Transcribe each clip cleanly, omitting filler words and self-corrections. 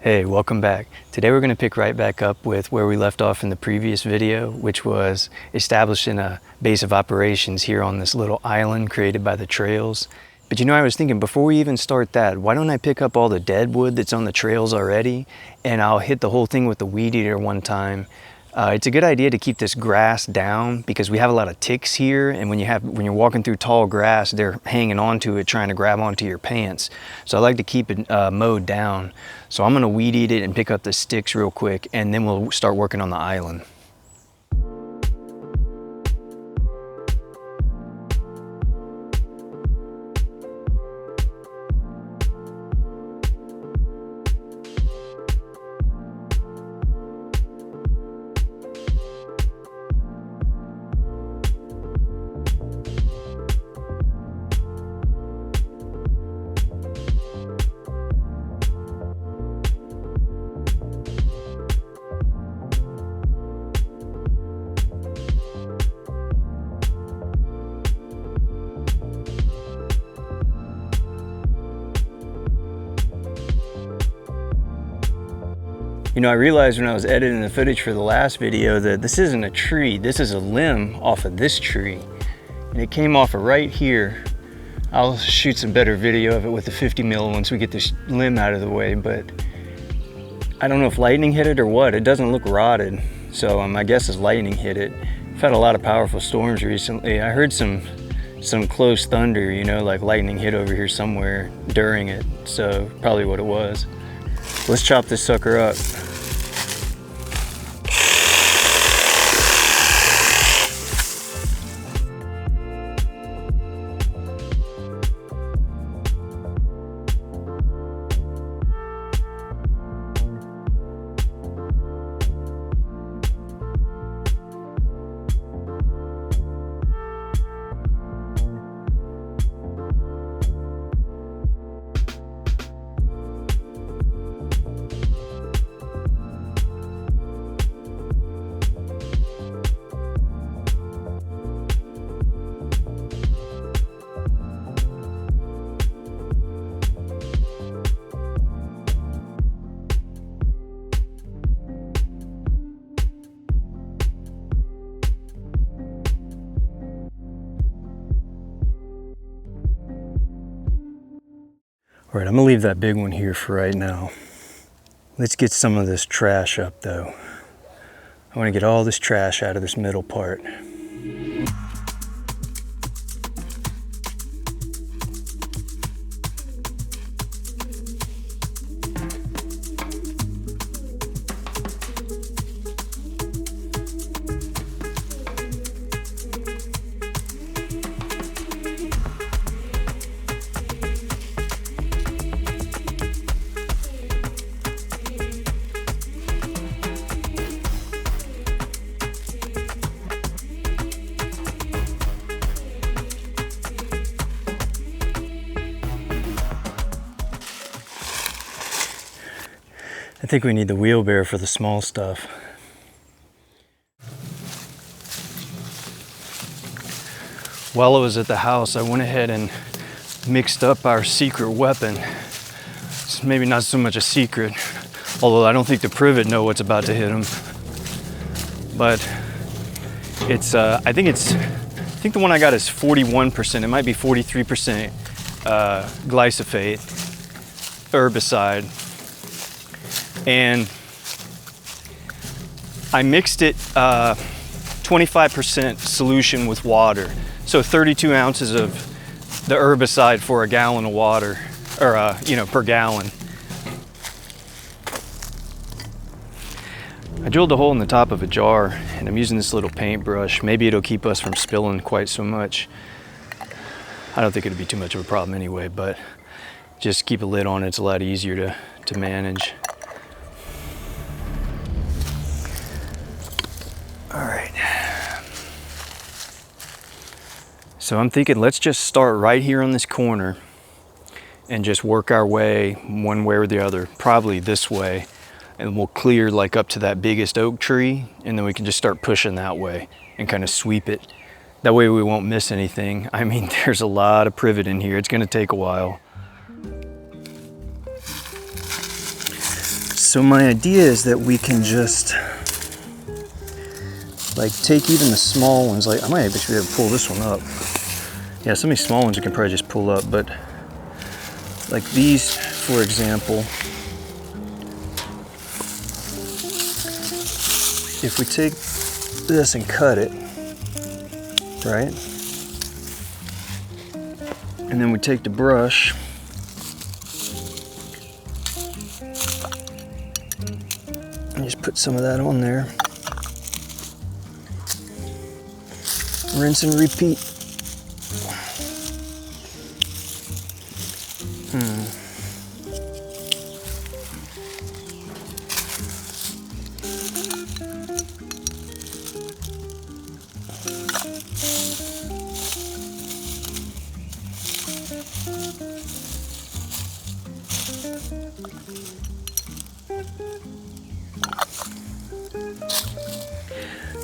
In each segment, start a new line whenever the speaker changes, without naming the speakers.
Hey, welcome back. Today we're going to pick right back up with where we left off in the previous video, which was establishing a base of operations here on this little island created by the trails. But you know, I was thinking before we even start that, why don't I pick up all the dead wood that's on the trails already, and I'll hit the whole thing with the weed eater one time. It's a good idea to keep this grass down because we have a lot of ticks here, and when you're walking through tall grass, they're hanging onto it trying to grab onto your pants. So I like to keep it mowed down. So I'm gonna weed eat it and pick up the sticks real quick, and then we'll start working on the island. You know, I realized when I was editing the footage for the last video that this isn't a tree, this is a limb off of this tree. And it came off of right here. I'll shoot some better video of it with the 50 mil once we get this limb out of the way, but I don't know if lightning hit it or what. It doesn't look rotted, so my guess is lightning hit it. We've had a lot of powerful storms recently. I heard some close thunder, you know, like lightning hit over here somewhere during it, so probably what it was. Let's chop this sucker up. All right, I'm gonna leave that big one here for right now. Let's get some of this trash up though. I wanna get all this trash out of this middle part. I think we need the wheelbarrow for the small stuff. While I was at the house, I went ahead and mixed up our secret weapon. It's maybe not so much a secret, although I don't think the Privet know what's about to hit them. But it's, I think the one I got is 41%. It might be 43% glyphosate herbicide. And I mixed it 25% solution with water. So 32 ounces of the herbicide for a gallon of water, or you know, per gallon. I drilled a hole in the top of a jar and I'm using this little paintbrush. Maybe it'll keep us from spilling quite so much. I don't think it'll be too much of a problem anyway, but just keep a lid on it. It's a lot easier to manage. All right, so I'm thinking let's just start right here on this corner and just work our way one way or the other, probably this way, and we'll clear like up to that biggest oak tree, and then we can just start pushing that way and kind of sweep it. That way we won't miss anything. I mean, there's a lot of privet in here. It's gonna take a while. So my idea is that we can just like take even the small ones, like I might actually be able to pull this one up. Yeah, some of these small ones you can probably just pull up, but like these, for example, if we take this and cut it, right? And then we take the brush and just put some of that on there. Rinse and repeat.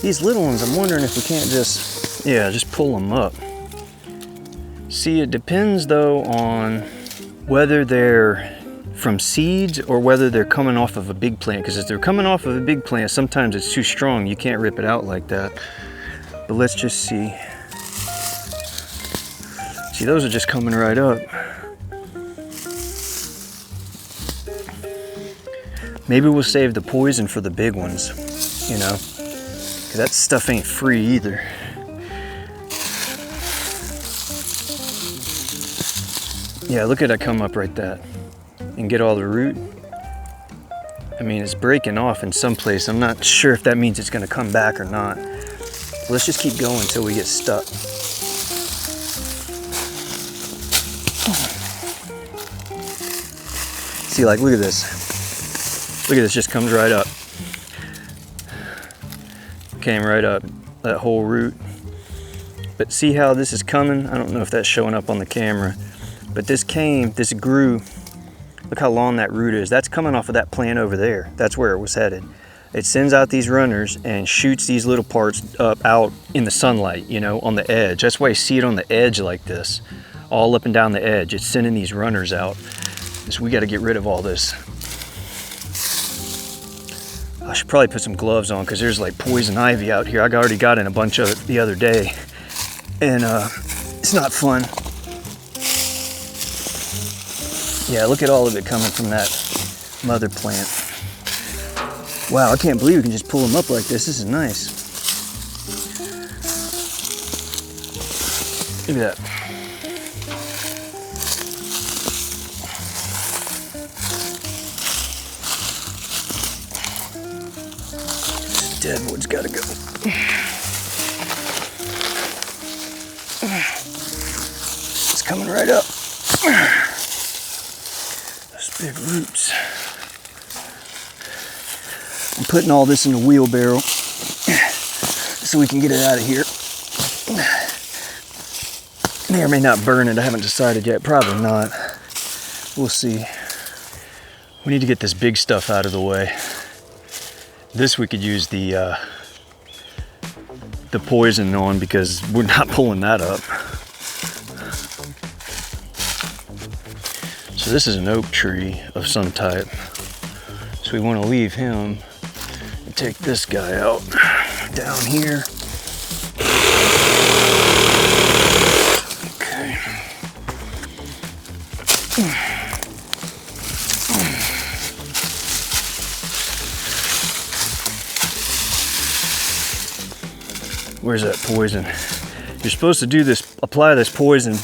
These little ones, I'm wondering if we can't just pull them up. See, it depends though on whether they're from seeds or whether they're coming off of a big plant. Because if they're coming off of a big plant, sometimes it's too strong. You can't rip it out like that. But let's just see. See, those are just coming right up. Maybe we'll save the poison for the big ones, you know? Because that stuff ain't free either. Yeah, look at that come up right that. And get all the root. I mean, it's breaking off in some place. I'm not sure if that means it's gonna come back or not. Let's just keep going until we get stuck. See, like, look at this. Look at this, just comes right up. Came right up, that whole root. But see how this is coming? I don't know if that's showing up on the camera, but this grew. Look how long that root is. That's coming off of that plant over there. That's where it was headed. It sends out these runners and shoots these little parts up out in the sunlight, you know, on the edge. That's why you see it on the edge like this, all up and down the edge. It's sending these runners out. So we got to get rid of all this. I should probably put some gloves on because there's like poison ivy out here. I already got in a bunch of it the other day, and it's not fun. Yeah, look at all of it coming from that mother plant. Wow, I can't believe we can just pull them up like this. This is nice. Look at that. Deadwood's gotta go. It's coming right up. Those big roots. I'm putting all this in a wheelbarrow so we can get it out of here. May or may not burn it. I haven't decided yet. Probably not. We'll see. We need to get this big stuff out of the way. This we could use the poison on because we're not pulling that up. So this is an oak tree of some type. So we want to leave him and take this guy out down here. Okay. Where's that poison? You're supposed to do this, apply this poison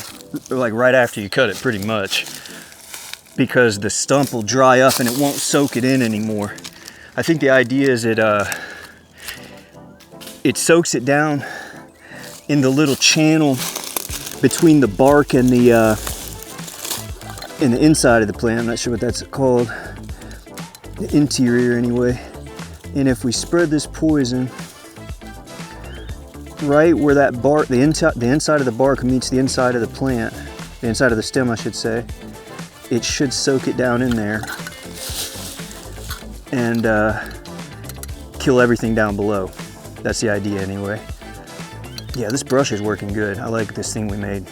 like right after you cut it pretty much, because the stump will dry up and it won't soak it in anymore. I think the idea is it soaks it down in the little channel between the bark and the inside of the plant. I'm not sure what that's called. The interior anyway. And if we spread this poison right where that bark, the inside of the bark meets the inside of the plant, the inside of the stem I should say, it should soak it down in there and kill everything down below. That's the idea anyway. Yeah, this brush is working good. I like this thing we made.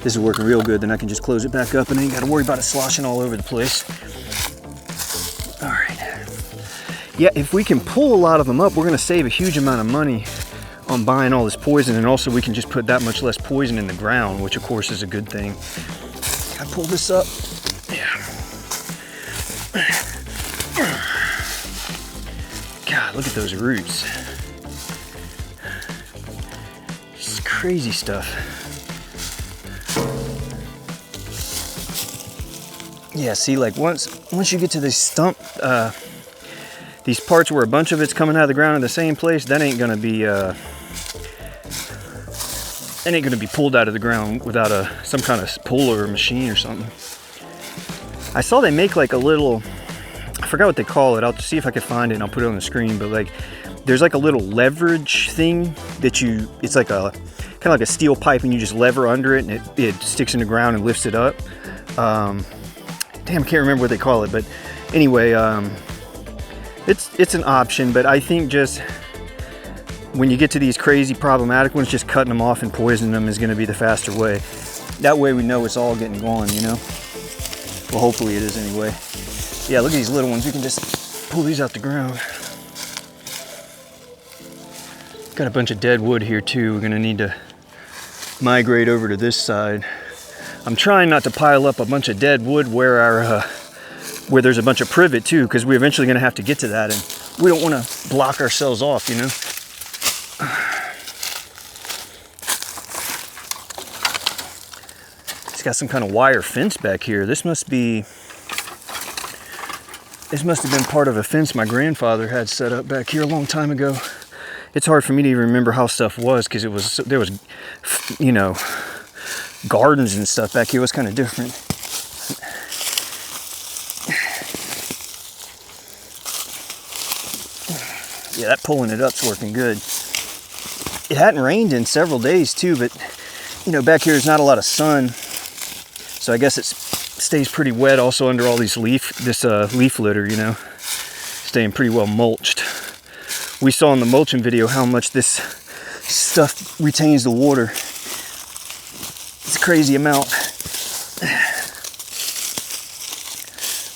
This is working real good. Then I can just close it back up and I ain't got to worry about it sloshing all over the place.
Yeah, if we can pull a lot of them up, we're gonna save a huge amount of money on buying all this poison, and also we can just put that much less poison in the ground, which of course is a good thing. Can I pull this up? Yeah. God, look at those roots. It's crazy stuff. Yeah, see, like once you get to this stump, these parts where a bunch of it's coming out of the ground in the same place, that ain't gonna be pulled out of the ground without some kind of puller or machine or something. I saw they make like a little, I forgot what they call it. I'll see if I can find it and I'll put it on the screen. But like, there's like a little leverage thing that it's like a kind of like a steel pipe, and you just lever under it, and it sticks in the ground and lifts it up. Damn, I can't remember what they call it, but anyway, it's an option. But I think just when you get to these crazy problematic ones, just cutting them off and poisoning them is going to be the faster way. That way we know it's all getting gone, you know? Well, hopefully it is anyway. Yeah, look at these little ones. We can just pull these out the ground. Got a bunch of dead wood here too. We're going to need to migrate over to this side. I'm trying not to pile up a bunch of dead wood where there's a bunch of privet too, because we're eventually going to have to get to that, and we don't want to block ourselves off, you know? It's got some kind of wire fence back here. This must have been part of a fence my grandfather had set up back here a long time ago. It's hard for me to even remember how stuff was, because there was, you know, gardens and stuff back here. It was kind of different. Yeah, that pulling it up's working good. It hadn't rained in several days too, but you know, back here there's not a lot of sun, so I guess it stays pretty wet also under all these leaf litter, you know, staying pretty well mulched. We saw in the mulching video how much this stuff retains the water. It's a crazy amount.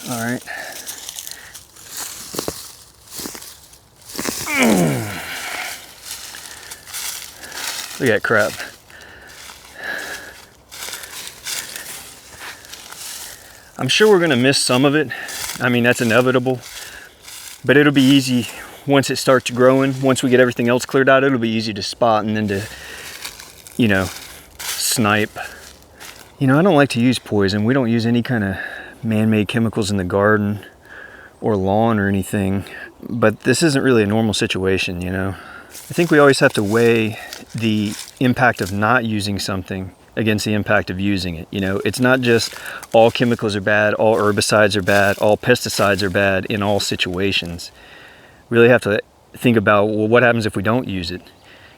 All right. Look at that crap. I'm sure we're gonna miss some of it. I mean, that's inevitable, but it'll be easy once it starts growing. Once we get everything else cleared out, it'll be easy to spot and then to, you know, snipe. You know, I don't like to use poison. We don't use any kind of man-made chemicals in the garden or lawn or anything, but this isn't really a normal situation, you know. I think we always have to weigh the impact of not using something against the impact of using it. You know, it's not just all chemicals are bad, all herbicides are bad, all pesticides are bad in all situations. We really have to think about, well, what happens if we don't use it?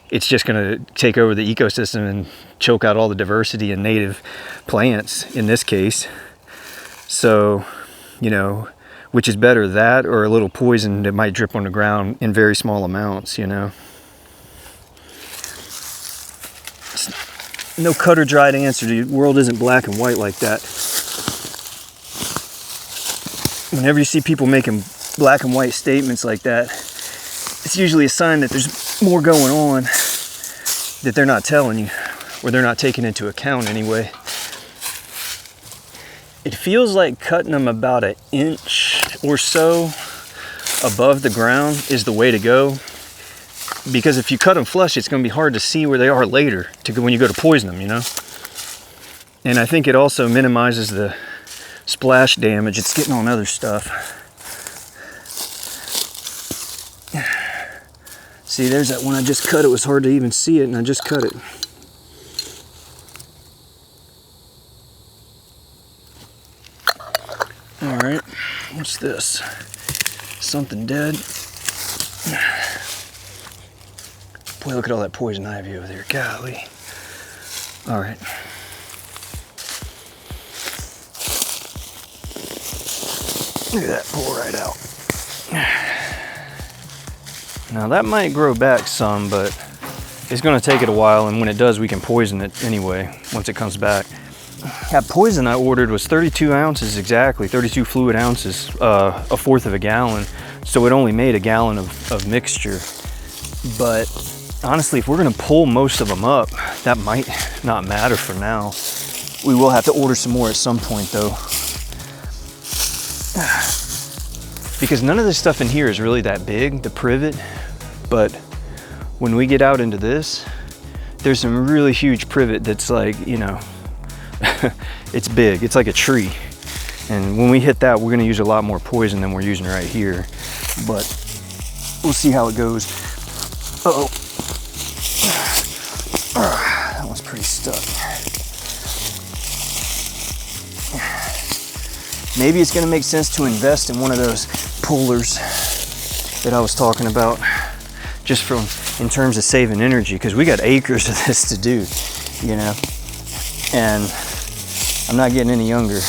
It's just going to take over the ecosystem and choke out all the diversity in native plants in this case. So, you know, which is better, that or a little poison that might drip on the ground in very small amounts, you know? No cut or dried answer. The world isn't black and white like that. Whenever you see people making black and white statements like that, it's usually a sign that there's more going on that they're not telling you, or they're not taking into account anyway. It feels like cutting them about an inch or so above the ground is the way to go. Because if you cut them flush, it's going to be hard to see where they are later when you go to poison them, you know? And I think it also minimizes the splash damage it's getting on other stuff. See, there's that one I just cut. It was hard to even see it, and I just cut it. All right, what's this? Something dead. Boy, look at all that poison ivy over there. Golly. All right. Look at that, pull right out. Now that might grow back some, but it's gonna take it a while, and when it does, we can poison it anyway, once it comes back. That poison I ordered was 32 ounces exactly, 32 fluid ounces, a fourth of a gallon. So it only made a gallon of mixture. But honestly, if we're gonna pull most of them up, that might not matter for now. We will have to order some more at some point though. Because none of this stuff in here is really that big, the privet, but when we get out into this, there's some really huge privet that's like, you know, it's big, it's like a tree. And when we hit that, we're gonna use a lot more poison than we're using right here. But we'll see how it goes. Uh-oh. That one's pretty stuck. Maybe it's gonna make sense to invest in one of those pullers that I was talking about, just from in terms of saving energy, because we got acres of this to do, you know, and I'm not getting any younger.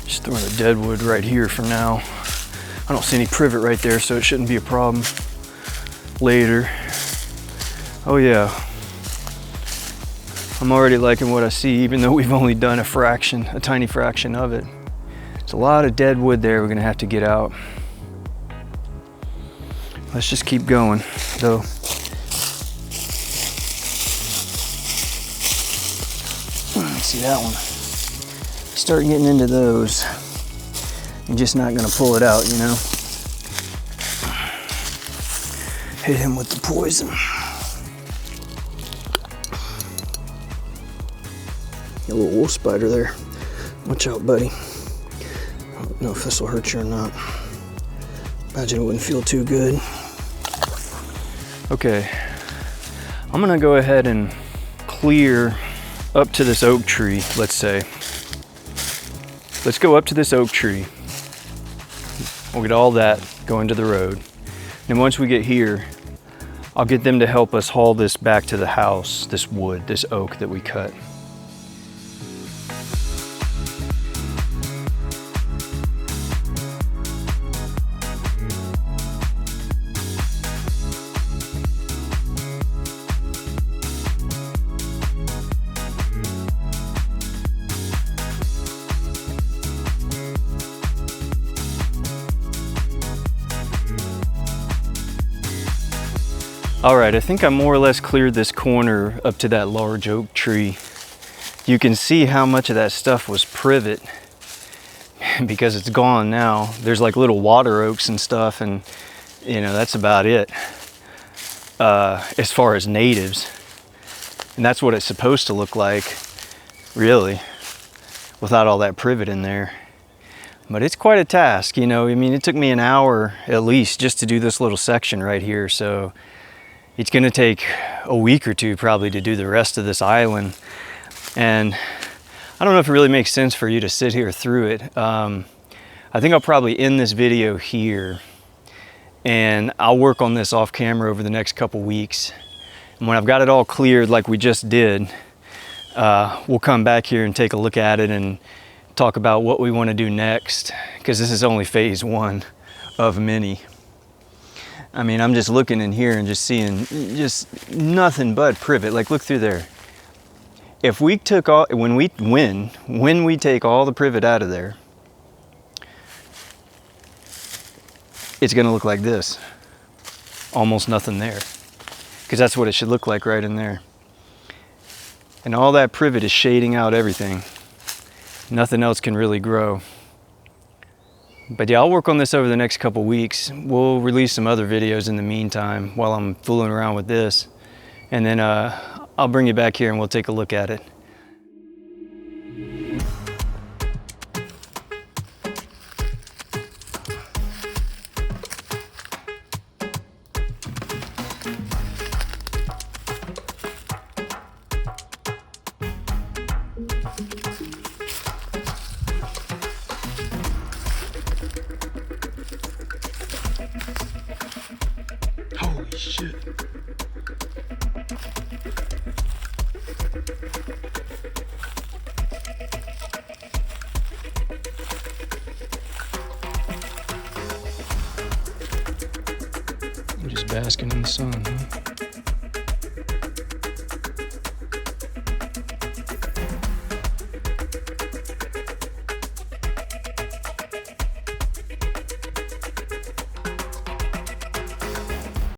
Just throwing the dead wood right here for now. I don't see any privet right there, so it shouldn't be a problem later. Oh yeah, I'm already liking what I see, even though we've only done a tiny fraction of it. There's a lot of dead wood there we're gonna have to get out. Let's just keep going, though. See that one? Start getting into those. I'm just not gonna pull it out, you know? Hit him with the poison. A little wolf spider there. Watch out, buddy. I don't know if this will hurt you or not. Imagine it wouldn't feel too good. Okay, I'm gonna go ahead and clear up to this oak tree, let's say. Let's go up to this oak tree. We'll get all that going to the road. And once we get here, I'll get them to help us haul this back to the house, this wood, this oak that we cut. All right, I think I more or less cleared this corner up to that large oak tree. You can see how much of that stuff was privet because it's gone now. There's like little water oaks and stuff, and you know, that's about it as far as natives. And that's what it's supposed to look like, really, without all that privet in there. But it's quite a task, you know. I mean, it took me an hour at least just to do this little section right here, so it's going to take a week or two probably to do the rest of this island. And I don't know if it really makes sense for you to sit here through it. I think I'll probably end this video here, and I'll work on this off camera over the next couple weeks. And when I've got it all cleared like we just did, we'll come back here and take a look at it and talk about what we want to do next, because this is only phase one of many. I mean, I'm just looking in here and just seeing just nothing but privet. Like, look through there. If we took all, when we take all the privet out of there, it's gonna look like this. Almost nothing there. Because that's what it should look like right in there. And all that privet is shading out everything. Nothing else can really grow. But yeah, I'll work on this over the next couple weeks. We'll release some other videos in the meantime while I'm fooling around with this. And then I'll bring you back here and we'll take a look at it. Holy shit. I'm just basking in the sun, huh?